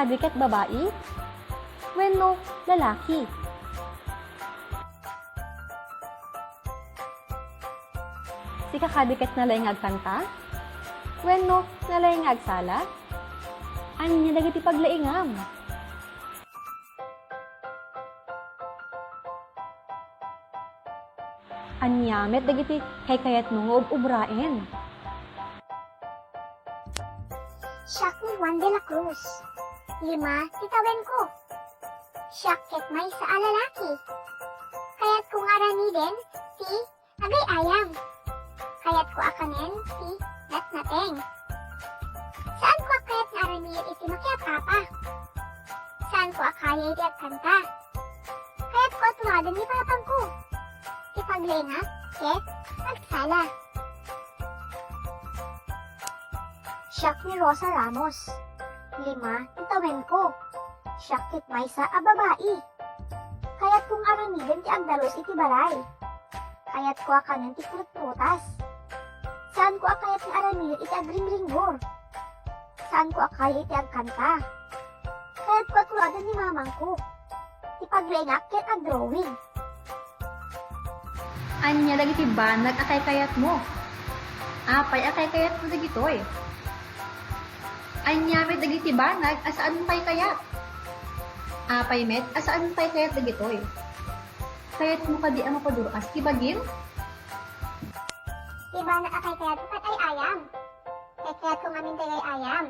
kakadi ket babae? Wenno lalaki? Si kakadi ket nalaing agkanta? Wenno nalaing agsala? Anya dagiti paglaingam? Anyamet dagiti kayat mo nga ubraen. Siak ni Juan de la Cruz. 5, titawen ko. Siak ket may sa alalaki. Kayat kong aramiden, ti agay ayam. Kayat ko akanen, ti natnateng. Saan ko akayat nga aramid iti makiapapa? Saan ko akaya iti agkanta? Kayat ko atuwadan ni papang ko. Ipaglenga, ket agsala. Siak ni Rosa Ramos. 5, titawen ko. Siak ket may sa babae. Kayat kong aramiden ti agdalos iti balay. Kayat ko akanen ti krut-prutas. Saan ko akayat ni aramiden iti agringringgor? Saan ko akaya iti agkanta? Kayat ko atuladan ni mamang ko. Ipaglengak ket agdrawing. Anya dagiti banag akay kayat mo? Apay akay kayat mo dagitoy? Anya met dagiti banag asaan pay kayat? Apay met asaan pay kayat dagitoy? Kayat mo kadi ang mapaduras ti bagim? Diba nakakay kayat ko kat ay ayam? Kayat ko mamintay ay ayam.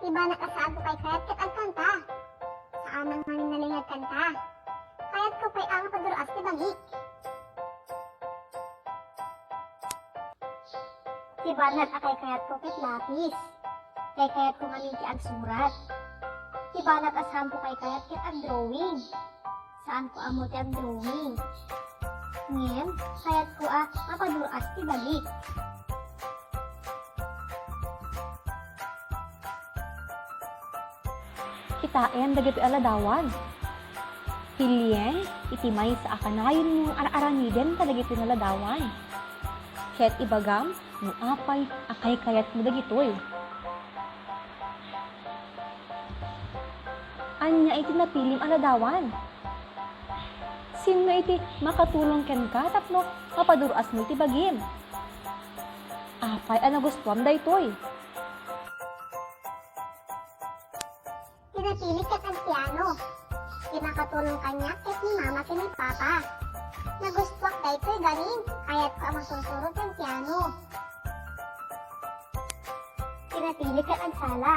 Diba nakasaan ko kay kayat kat agkanta? Saan ang mamin nalingag kanta? Kayat ko pay ang mapaduras ti bagik. Diba nakakay kayat ko kat lapis? Kayat ko maminti agsurat. Diba nakasaan ko kay kayat kat agdrawing? Saan ko amo ti agdrawing? Ngem, kayat ko mapaduras ti bagik. Kitaen dagiti aladawan. Pilien iti may sa akanayon mong aramiden kadagiti naladawan. Ket ibagam no apay akay kayat mo dagitoy. Anya iti napilim aladawan. Sino iti makatulong ken ka tapno mapaduras mo iti bagim? Apay nagustuhan daytoy. Pinapili kat ang piano. Di makatulong kanya ket ni mama ken ni papa. Nagustuhan daytoy ganin, kayat ko ang masusurot ang piano. Pinapili kat ang sala.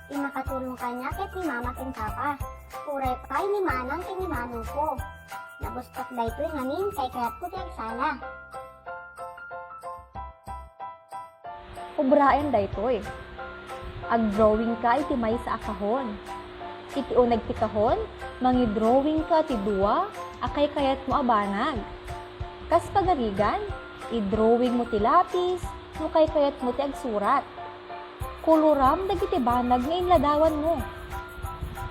Di makatulong kanya ket ni mama ken papa. Uray pay ni manang ken ni manong ko. Nagustuhan daytoy ganin, kay kayat ko ti agsala. Ubraen daytoy. Ag-drawing ka iti may sa akahon. Iti unag ti kahon, mangi-drawing ka ti dua, akay kayat mo abanag. Kas pagarigan, i-drawing mo ti lapis, no kay kayat mo ti agsurat. Kuluram dagiti banag nga inladawan mo.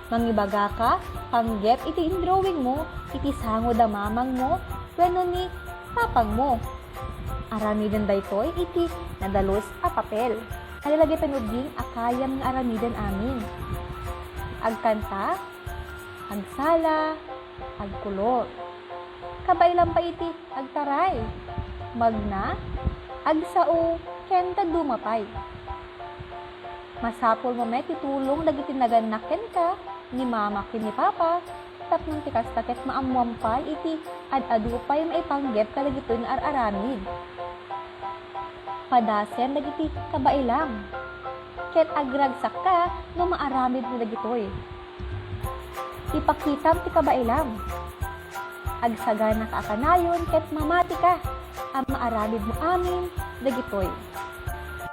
Mangibaga ka, panggep iti in-drawing mo, iti sango da mamang mo, wenno ni papang mo. Aramiden daytoy iti nadalos a papel. Alalagay panuding akayam nga aramiden amin. Agkanta, agsala, agkulor. Kabay lang pa iti agtaray. Magna, agsao, kenta dumapay. Masapol mo met itulong dagiti naganaken ka ni mama ken ni papa. Tapnon ti kastaket maamuampay iti ad-adupay maipanggep ka dagitoy nga araramid. Padasen dagiti kabailam. Ket agragsak ka no maaramid mo dagitoy. Ipakitam ti kabailam. Agsagana ka akanayon ket mamati ka ang maaramid mo amin dagitoy.